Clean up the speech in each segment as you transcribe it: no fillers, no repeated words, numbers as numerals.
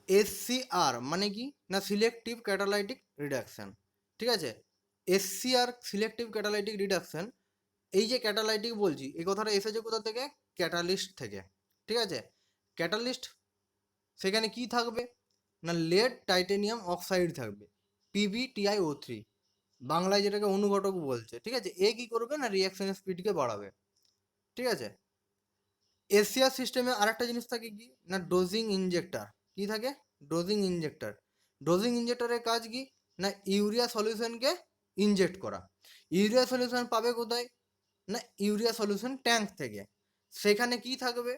SCR মানে কি না সিলেক্টিভ ক্যাটালাইটিক রিডাকশন, ঠিক আছে। এসসিআর সিলেক্টিভ ক্যাটালাইটিক রিডাকশন, এই যে ক্যাটালাইটিক বলছি এই কথাটা এসেছে কোথা থেকে, ক্যাটালিস্ট থেকে, ঠিক আছে। ক্যাটালিস্ট সেখানে কি থাকবে না লেড টাইটেনিয়াম অক্সাইড থাকবে, PbTiO3, বাংলায় যেটাকে অনুঘটক বলছে, ঠিক আছে। এ কি করবে না রিয়াকশনের স্পিডকে বাড়াবে, ঠিক আছে। এসিআর সিস্টেমে আরেকটা জিনিস থাকে কি না ডোজিং ইনজেক্টর, কি থাকে ডোজিং ইনজেক্টর। ডোজিং ইনজেক্টরের কাজ কি না ইউরিয়া সলিউশনকে ইনজেক্ট করা। ইউরিয়া সলিউশন পাবে কোথায় না ইউরিয়া সলিউশন ট্যাঙ্ক থেকে। সেখানে কি থাকবে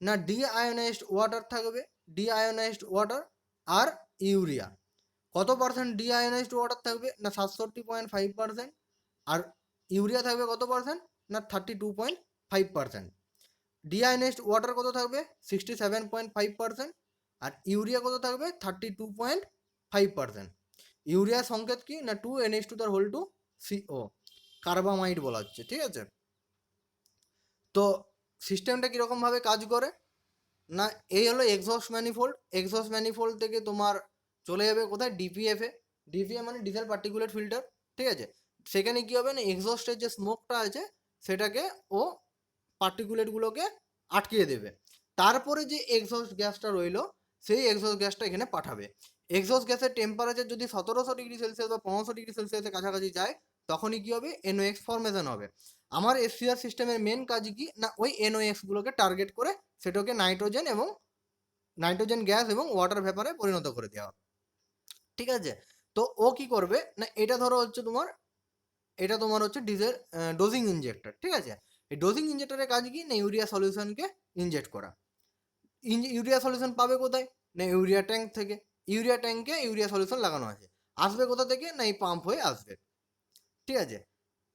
না ডিআয়োনাইজড ওয়াটার থাকবে, ডিআয়োনাইজড ওয়াটার আর ইউরিয়া। কত পার্সেন্ট ডিআয়োনাইজড ওয়াটার থাকবে না 67.5%, আর ইউরিয়া থাকবে কত পার্সেন্ট না 32.5%। ডিআয়োনাইজড ওয়াটার কত থাকবে 67.5%, আর ইউরিয়া কত থাকবে 32.5%। ইউরিয়ার সংকেত কি না 2NH2 কার্বামাইড বলা হচ্ছে, ঠিক আছে। তো সিস্টেমটা কীরকমভাবে কাজ করে না এই হলো এক্সহস্ট ম্যানিফোল্ড, এক্সহস্ট ম্যানিফোল্ড থেকে তোমার চলে যাবে কোথায় ডিপিএফে। ডিপিএফ মানে ডিজেল পার্টিকুলেট ফিল্টার, ঠিক আছে। সেখানে কী হবে না এক্সহস্টের যে স্মোকটা আছে সেটাকে ও পার্টিকুলেটগুলোকে আটকিয়ে দেবে। তারপরে যে এক্সহস্ট গ্যাসটা রইলো সেই এক্সহস্ট গ্যাসটা এখানে পাঠাবে। এক্সহস্ট গ্যাসের টেম্পারেচার যদি 1700 ডিগ্রি সেলসিয়াস বা 1500 ডিগ্রি সেলসিয়াসের কাছাকাছি যায় তখনই কী হবে NOx ফর্মেশন হবে। আমার এসসিআর সিস্টেমের মেন কাজ কি না ওই NOxগুলোকে টার্গেট করে সেটাকে নাইট্রোজেন গ্যাস এবং ওয়াটার ভেপারে পরিণত করে দেওয়া, ঠিক আছে। তো ও কি করবে না এটা ধরো হচ্ছে তোমার এটা তোমার হচ্ছে ডিজেল ডোজিং ইনজেক্টর, ঠিক আছে। এই ডোজিং ইনজেক্টরের কাজ কি না ইউরিয়া সলিউশনকে ইনজেক্ট করা। ইউরিয়া সলিউশন পাবে কোথায় না ইউরিয়া ট্যাঙ্ক থেকে। ইউরিয়া ট্যাঙ্কে ইউরিয়া সলিউশন লাগানো আছে, আসবে কোথা থেকে না এই পাম্প হয়ে আসবে, ঠিক আছে।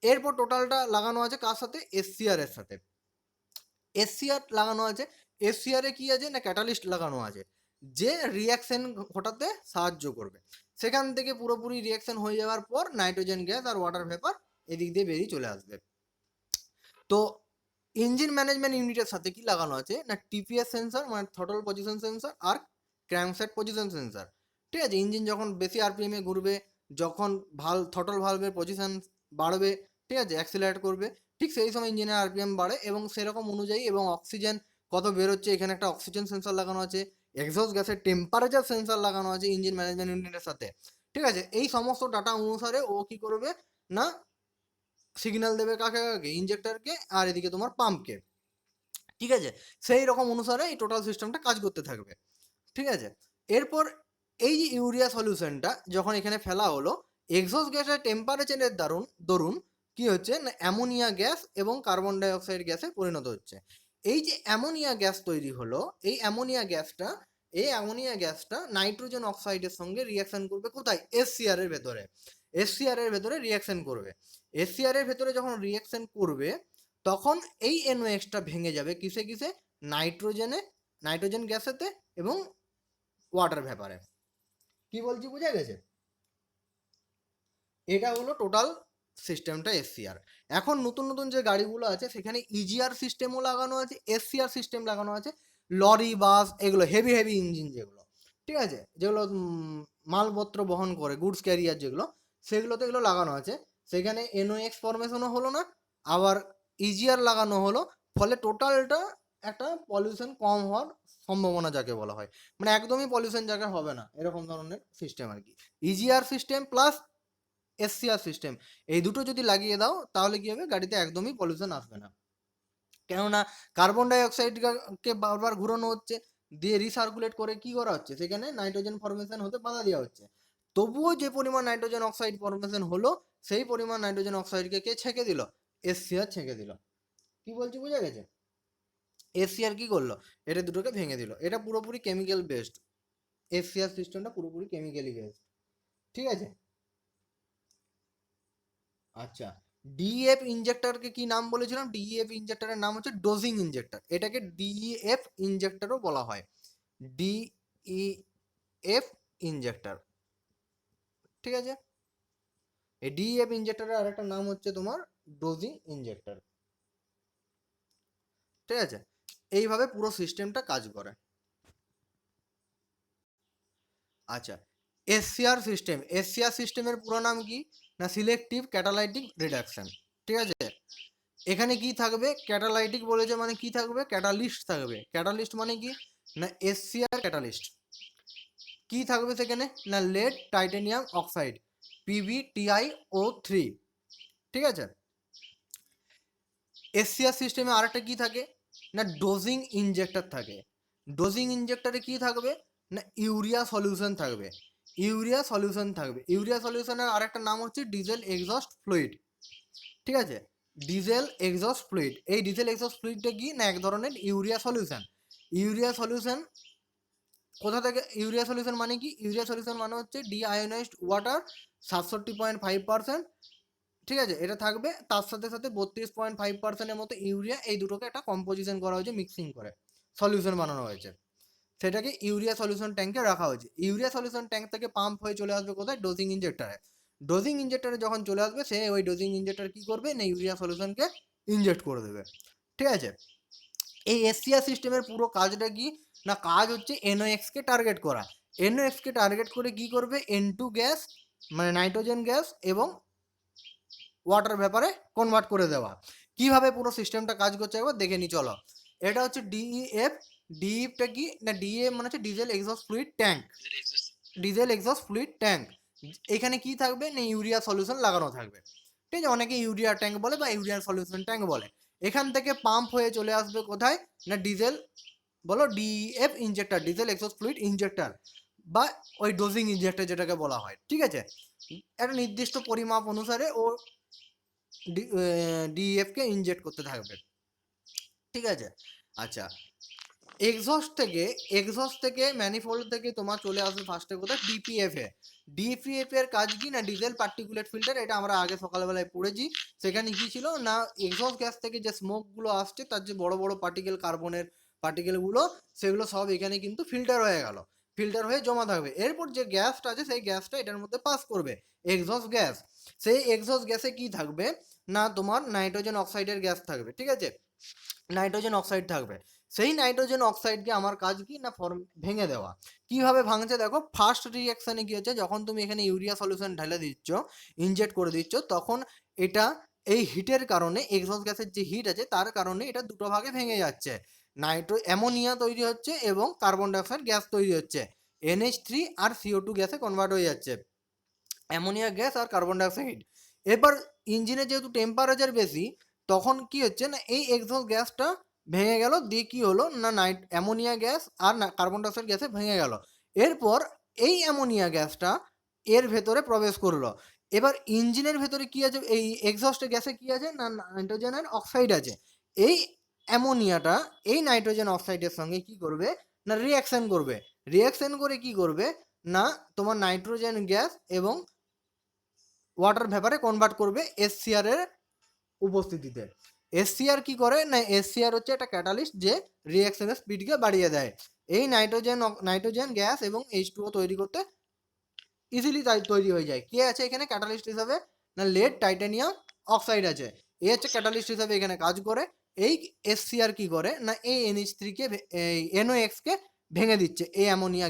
এরপর টোটালটা লাগানো আছে কার সাথে এসসিআর এর সাথে। এসসিআর লাগানো আছে, এসসিআর এ কি আছে না ক্যাটালিস্ট লাগানো আছে যে রিয়াকশন ঘটাতে সাহায্য করবে। সেখান থেকে পুরোপুরি রিয়াকশন হয়ে যাওয়ার পর নাইট্রোজেন গ্যাস আর ওয়াটার ভেপার এদিক দিয়ে বেরিয়ে চলে আসবে। তো ইঞ্জিন ম্যানেজমেন্ট ইউনিটের সাথে কি লাগানো আছে না টিপিএস সেন্সর মানে থ্রটল পজিশন সেন্সর আর ক্র্যাঙ্কসেট পজিশন সেন্সর, ঠিক আছে। ইঞ্জিন যখন বেশি আরপিএমে ঘুরবে, যখন থ্রটল ভালভের পজিশন বাড়বে, ঠিক আছে অ্যাক্সিলারেট করবে, ঠিক সেই সময় ইঞ্জিনের আরপিএম বাড়ে এবং সেরকম অনুযায়ী এবং অক্সিজেন কত বেরোচ্ছে এখানে একটা অক্সিজেন সেন্সর লাগানো আছে, এক্সহস্ট গ্যাসের টেম্পারেচার সেন্সর লাগানো আছে ইঞ্জিন ম্যানেজমেন্ট ইউনিটের সাথে, ঠিক আছে। এই সমস্ত ডাটা অনুসারে ও কি করবে না সিগন্যাল দেবে কাকে কাকে ইনজেক্টরকে আর এদিকে তোমার পাম্পকে, ঠিক আছে। সেই রকম অনুসারে এই টোটাল সিস্টেমটা কাজ করতে থাকবে, ঠিক আছে। এরপর এই যে ইউরিয়া সলিউশনটা যখন এখানে ফেলা হলো এক্সহস্ট গ্যাসের টেম্পারেচারের দরুন কি হচ্ছে না অ্যামোনিয়া গ্যাস এবং কার্বন ডাইঅক্সাইড গ্যাসে পরিণত হচ্ছে। এই যে অ্যামোনিয়া গ্যাস তৈরি হলো এই অ্যামোনিয়া গ্যাসটা নাইট্রোজেন অক্সাইডের সঙ্গে রিয়াকশন করবে কোথায় এসসিআর এর ভেতরে। এসসিআর এর ভেতরে রিয়াকশন করবে। এসসিআর এর ভেতরে যখন রিয়াকশন করবে তখন এই NOxটা ভেঙে যাবে কিসে কিসে নাইট্রোজেন গ্যাসেতে এবং ওয়াটার ভেপারে। কি বলছি বুঝা গেছে? এটা হলো টোটাল সিস্টেমটা এসসিআর। এখন নতুন নতুন যে গাড়িগুলো আছে সেখানে ইজিআর সিস্টেমও লাগানো আছে, এসসিআর সিস্টেম লাগানো আছে। লরি বাস এগুলো হেভি হেভি ইঞ্জিন যেগুলো, ঠিক আছে, যেগুলো মালপত্র বহন করে গুডস ক্যারিয়ার যেগুলো সেগুলোতে এগুলো লাগানো আছে। সেখানে NOx ফরমেশনও হলো না, আবার ইজিআর লাগানো হলো, ফলে টোটালটা একটা পলিউশন কম হওয়ার সম্ভাবনা যাকে বলা হয়, মানে একদমই পলিউশন যাকে হবে না এরকম ধরনের সিস্টেম আর কি। ইজিআর সিস্টেম প্লাস এসসিআর সিস্টেম এই দুটো যদি লাগিয়ে দাও তাহলে কি হবে গাড়িতে একদমই পলিউশন আসবে না। কেননা কার্বন ডাইঅক্সাইডকে বারবার ঘুরানো হচ্ছে, দিয়ে রিসার্কুলেট করে কি করা হচ্ছে সেখানে নাইট্রোজেন ফরমেশন হতে বাধা দেওয়া হচ্ছে। তবুও যে পরিমাণ নাইট্রোজেন অক্সাইড ফরমেশন হলো সেই পরিমাণ নাইট্রোজেন অক্সাইডকে কে ছেঁকে দিল এসসিআর ছেঁকে দিল। কি বলছি বুঝা গেছে? এসসিআর কি করলো এটা দুটোকে ভেঙে দিল। এটা পুরোপুরি কেমিক্যাল বেসড, এসসিআর সিস্টেমটা পুরোপুরি কেমিক্যালি বেসড, ঠিক আছে। আচ্ছা, ডিইএফ ইনজেক্টরকে কি নাম বলেছিলাম? ডিইএফ ইনজেক্টরের নাম হচ্ছে ডোজিং ইনজেক্টর, এটাকে ডিইএফ ইনজেক্টরও বলা হয়, ডিইএফ ইনজেক্টর, ঠিক আছে। এই ডিইএফ ইনজেক্টরের আরেকটা নাম হচ্ছে তোমার ডোজিং ইনজেক্টর, ঠিক আছে। এইভাবে পুরো সিস্টেমটা কাজ করে। আচ্ছা, এসসিআর সিস্টেমের পুরো নাম কি? না সিলেক্টিভ ক্যাটালাইটিক রিডাকশন। ঠিক আছে, এখানে কি থাকবে? ক্যাটালাইটিক বলেছে মানে কি থাকবে? ক্যাটালিস্ট থাকবে। ক্যাটালিস্ট মানে কি? না এসসিআর ক্যাটালিস্ট। কি থাকবে সেখানে? না লেড টাইটানিয়াম অক্সাইড, PbTiO3। ঠিক আছে, এসসিআর সিস্টেমে আরেকটা কি থাকে? না ডোজিং ইনজেক্টর থাকে। ডোজিং ইনজেক্টরে কি থাকবে? না ইউরিয়া সলিউশন থাকবে। ইউরিয়া সলিউশনের আরেকটা নাম হচ্ছে ডিজেল এক্সস্ট ফ্লুইড। ঠিক আছে, ডিজেল এক্সস্ট ফ্লুইড, এই ডিজেল এক্সস্ট ফ্লুইডটা কি? না এক ধরনের ইউরিয়া সলিউশন। ইউরিয়া সলিউশন কোথা থেকে? ইউরিয়া সলিউশন মানে কি? ইউরিয়া সলিউশন মানে হচ্ছে ডিআয়োনাইজড ওয়াটার 67.5%। ঠিক আছে, এটা থাকবে, তার সাথে সাথে 32.5%-এর মতো ইউরিয়া, এই দুটোকে একটা কম্পোজিশন করা হয়েছে, মিক্সিং করে সলিউশন বানানো হয়েছে, সেটাকে ইউরিয়া সলিউশন ট্যাঙ্কে রাখা হয়েছে। ইউরিয়া সলিউশন ট্যাঙ্ক থেকে পাম্প হয়ে চলে আসবে কোথায়? ডোজিং ইনজেক্টরে। ডোজিং ইনজেক্টরে যখন চলে আসবে, সে ওই ডোজিং ইনজেক্টর কি করবে? না ইউরিয়া সলিউশনকে ইনজেক্ট করে দেবে। ঠিক আছে, এই এসসিআর সিস্টেমের পুরো কাজটা কি? না কাজ হচ্ছে NOx কে টার্গেট করা। NOx কে টার্গেট করে কি করবে? N2 গ্যাস মানে নাইট্রোজেন গ্যাস এবং ওয়াটার ব্যাপারে কনভার্ট করে দেওয়া। কিভাবে পুরো সিস্টেমটা কাজ করছে একবার দেখে নি চলো। এটা হচ্ছে DEF। ডিইএফটা কি? না ডিএফ মানে হচ্ছে diesel exhaust fluid tank. Diesel exhaust fluid tank, এখানে কি থাকবে? না ইউরিয়া সলিউশন লাগানো থাকবে। ঠিক আছে, অনেকে ইউরিয়া ট্যাঙ্ক বলে বা ইউরিয়া সলিউশন ট্যাঙ্ক বলে। এখান থেকে পাম্প হয়ে চলে আসবে কোথায়? না ডিজেল, বলো DF injector, diesel exhaust fluid injector বা ওই ডোজিং ইনজেক্টর যেটাকে বলা হয়। ঠিক আছে, একটা নির্দিষ্ট পরিমাপ অনুসারে ও ডিএফ কে ইনজেক্ট করতে থাকবে। ঠিক আছে, আচ্ছা, এক্সস্ট থেকে ম্যানিফোল্ড থেকে তোমার চলে আসবে ফার্স্টে কোথায়? ডিপিএফ এ। ডিপিএফ এর কাজ কি? না ডিজেল পার্টিকুলেট ফিল্টার, এটা আমরা আগে সকালবেলায় পড়েছি। সেখানে কি ছিল? না এক্সস্ট গ্যাস থেকে যে স্মোক গুলো আসছে, তার যে বড় বড় পার্টিকেল, কার্বনের পার্টিকেল গুলো, সেগুলো সব এখানে কিন্তু ফিল্টার হয়ে গেল, ফিল্টার হয়ে জমা থাকবে। এরপর যে গ্যাসটা আছে, সেই গ্যাসটা এটার মধ্যে পাস করবে, এক্সস্ট গ্যাস। সেই এক্সস্ট গ্যাসে কি থাকবে? না তোমার নাইট্রোজেন অক্সাইডের গ্যাস থাকবে। ঠিক আছে, নাইট্রোজেন অক্সাইড থাকবে। সেই নাইট্রোজেন অক্সাইডকে আমার কাজ কি? না ভেঙে দেওয়া। কিভাবে ভাঙছে দেখো। ফার্স্ট রিঅ্যাকশনে কি হচ্ছে? যখন তুমি এখানে ইউরিয়া সলিউশন ঢেলে দিচ্ছ, ইনজেক্ট করে দিচ্ছ, তখন এটা এই হিটের কারণে, এক্সস্ট গ্যাসের যে হিট আছে তার কারণে এটা দুটো ভাগে ভেঙে যাচ্ছে। অ্যামোনিয়া তৈরি হচ্ছে এবং কার্বন ডাইঅক্সাইড গ্যাস তৈরি হচ্ছে। NH3 আর CO2 গ্যাসে কনভার্ট হয়ে যাচ্ছে, অ্যামোনিয়া গ্যাস আর কার্বন ডাইঅক্সাইড। এবার ইঞ্জিনের যেহেতু টেম্পারেচার বেশি, তখন কি হচ্ছে? না এই এক্সস্ট গ্যাসটা ভেঙে গেল, দিয়ে কি হলো? না অ্যামোনিয়া গ্যাস আর কার্বন ডাইঅক্সাইড গ্যাসে ভেঙে গেল। এরপর এই অ্যামোনিয়া গ্যাসটা এর ভেতরে প্রবেশ করলো। এবার ইঞ্জিনের ভেতরে কি আছে? এই এক্সস্ট গ্যাসে কি আছে? না নাইট্রোজেনের অক্সাইড আছে। এই অ্যামোনিয়াটা এই নাইট্রোজেন অক্সাইডের সঙ্গে কি করবে? না রিঅ্যাকশন করবে। রিঅ্যাকশন করে কি করবে? না তোমার নাইট্রোজেন গ্যাস এবং ওয়াটার ভেপারে কনভার্ট করবে এসসিআর এর উপস্থিতিতে। এসসিআর কি করে? না এসসিআর হচ্ছে একটা ক্যাটালিস্ট যে রিঅ্যাকশনের স্পিডকে বাড়িয়ে দেয়। এই নাইট্রোজেন গ্যাস এবং H2O তৈরি করতে ইজিলি তৈরি হয়ে যায়। কে আছে এখানে ক্যাটালিস্ট হিসাবে? না লেড টাইটানিয়াম অক্সাইড আছে, এ হচ্ছে ক্যাটালিস্ট হিসাবে এখানে কাজ করে। এই এসসিআর কি করে? না এই NH3 কে, এই NOx কে ভেঙে দিচ্ছে। এই অ্যামোনিয়া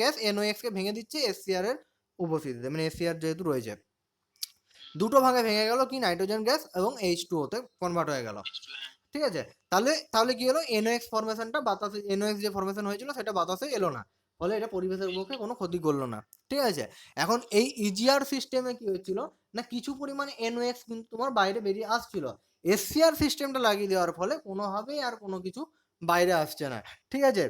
গ্যাস NOx কে ভেঙে দিচ্ছে এসসিআর এর উপস্থিতিতে, মানে এসসিআর যেহেতু রয়েছে। দুটো ভাগে ভেঙে গেল কি? নাইট্রোজেন গ্যাস এবং H2O তে কনভার্ট হয়ে গেল। ঠিক আছে, তাহলে কি হলো? NOx ফরমেশনটা বাতাসে, NOx যে ফরমেশন হয়েছিল সেটা বাতাসে এলো না, ফলে এটা পরিবেশের পক্ষে কোনো ক্ষতি করলো না। ঠিক আছে, এখন এই ইজিআর সিস্টেমে কি হচ্ছিল? না কিছু পরিমাণে NOx কিন্তু তোমার বাইরে বেরিয়ে আসছিল। এসসিআর সিস্টেমটা লাগিয়ে দেওয়ার ফলে কোনোভাবেই আর কোনো কিছু বাইরে আসছে না। ঠিক আছে,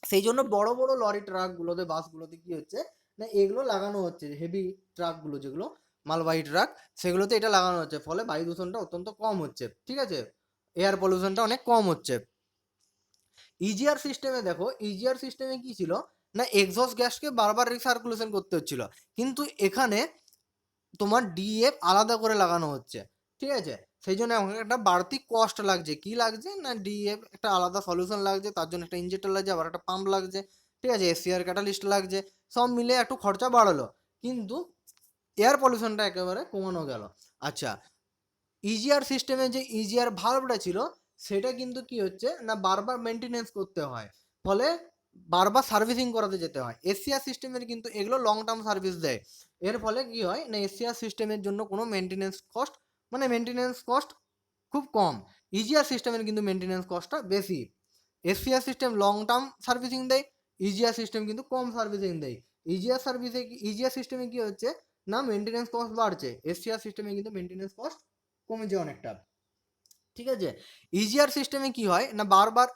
সেই জন্য বড় বড় লরি ট্রাকগুলোতে, বাসগুলোতে কি হচ্ছে? না এগুলো লাগানো হচ্ছে, হেভি ট্রাকগুলো যেগুলো মালবাহী ট্রাক, সেগুলোতে এটা লাগানো হচ্ছে, ফলে বায়ু দূষণটা অত্যন্ত কম হচ্ছে। ঠিক আছে, এয়ার পলিউশনটা অনেক কম হচ্ছে। ইজিআর সিস্টেমে দেখো, ইজিআর সিস্টেমে কি ছিল? না এক্সস্ট গ্যাসকে বারবার রিসার্কুলেশন করতে হচ্ছিল, কিন্তু এখানে তোমার ডিএফ আলাদা করে লাগানো হচ্ছে। ঠিক আছে, সেই জন্য আমাকে একটা বাড়তি কস্ট লাগছে। কি লাগছে? না ডিএফ একটা আলাদা সলিউশন লাগছে, তার জন্য একটা ইনজেক্টর লাগছে, আবার একটা পাম্প লাগছে। ঠিক আছে, এসসিআর ক্যাটালিস্ট লাগছে, সব মিলে একটু খরচা বাড়ালো, কিন্তু এয়ার পলিউশনটা একেবারে কমানো গেল। আচ্ছা, ইজিআর সিস্টেমে যে ইজিআর ভালভটা ছিল, সেটা কিন্তু কি হচ্ছে? না বারবার মেনটেনেন্স করতে হয়, ফলে বারবার সার্ভিসিং করাতে যেতে হয়। এসসিআর সিস্টেমের কিন্তু এগুলো লং টার্ম সার্ভিস দেয়। এর ফলে কি হয় না, এসসিআর সিস্টেমের জন্য কোনো মেনটেন্যান্স কস্ট খুব কম। ইজিআর সিস্টেমের কিন্তু মেনটেন্যান্স কস্টটা বেশি। SCR system long term servicing দেয়, ইজিআর সিস্টেম কিন্তু কম সার্ভিসিং দেয়। ইজিআর সিস্টেমে কি হচ্ছে না, মেনটেন্যান্স কস্ট বাড়ছে, এসসিআর সিস্টেমে কিন্তু মেনটেন্যান্স কস্ট কমেছে অনেকটা। ঠিক আছে, ইজিআর সিস্টেমে কি হয় না, বারবার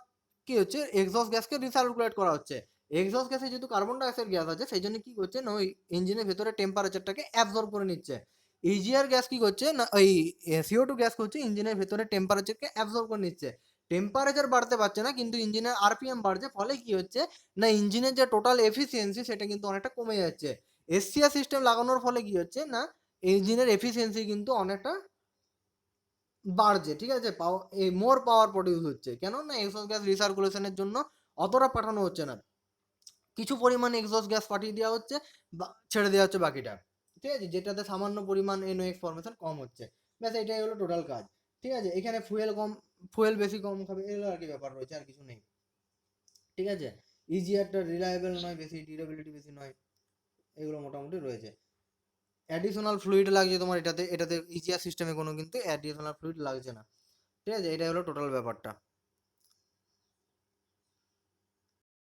কি হচ্ছে, এক্সস্ট গ্যাসকে রিসার্কুলেট করা হচ্ছে। এক্সস্ট গ্যাসে যেহেতু কার্বন ডাইঅক্সাইড গ্যাস আছে, সেই জন্য কি করছে না, ওই ইঞ্জিনের ভেতরে টেম্পারেচারটাকে অ্যাবজর্ব করে নিচ্ছে। ইজিআর গ্যাস কি করছে না, ওই CO2 গ্যাস করছে ইঞ্জিনের ভেতরে টেম্পারেচারকে অ্যাবজর্ব করে নিচ্ছে। টেম্পারেচার বাড়তে পারছে না, কিন্তু ইঞ্জিনের আরপিএম বাড়ছে, ফলে কি হচ্ছে না, ইঞ্জিনের যে টোটাল এফিসিয়েন্সি সেটা কিন্তু অনেকটা কমে যাচ্ছে। এসসিআর সিস্টেম লাগানোর ফলে কি হচ্ছে না, ইঞ্জিনের এফিসিয়েন্সি কিন্তু অনেকটা বাড়ছে। ঠিক আছে, মোর পাওয়ার প্রডিউস হচ্ছে, কেন না এক্সস্ট গ্যাস রিসার্কুলেশনের জন্য অতটা পাঠানো হচ্ছে না, কিছু পরিমাণ এক্সস্ট গ্যাস পাঠিয়ে দেওয়া হচ্ছে বা ছেড়ে দেওয়া হচ্ছে বাকিটা। ঠিক আছে, যেটাতে সামান্য পরিমাণ NOx ফর্মেশন কম হচ্ছে। ব্যাস এটাই হলো টোটাল কাজ। ঠিক আছে, এখানে ফুয়েল বেশি কম খাবে, এগুলো আর কি ব্যাপার রয়েছে, আর কিছু নেই। ঠিক আছে, ইজিআরটা রিলায়েবল নয় বেশি, ডিউরেবিলিটি বেশি নয়, এগুলো মোটামুটি রয়েছে। অ্যাডিশনাল ফ্লুইড লাগছে তোমার এটাতে ইজিআর সিস্টেমে কোনো কিন্তু অ্যাডিশনাল ফ্লুইড লাগছে না। ঠিক আছে, এটাই হলো টোটাল ব্যাপারটা।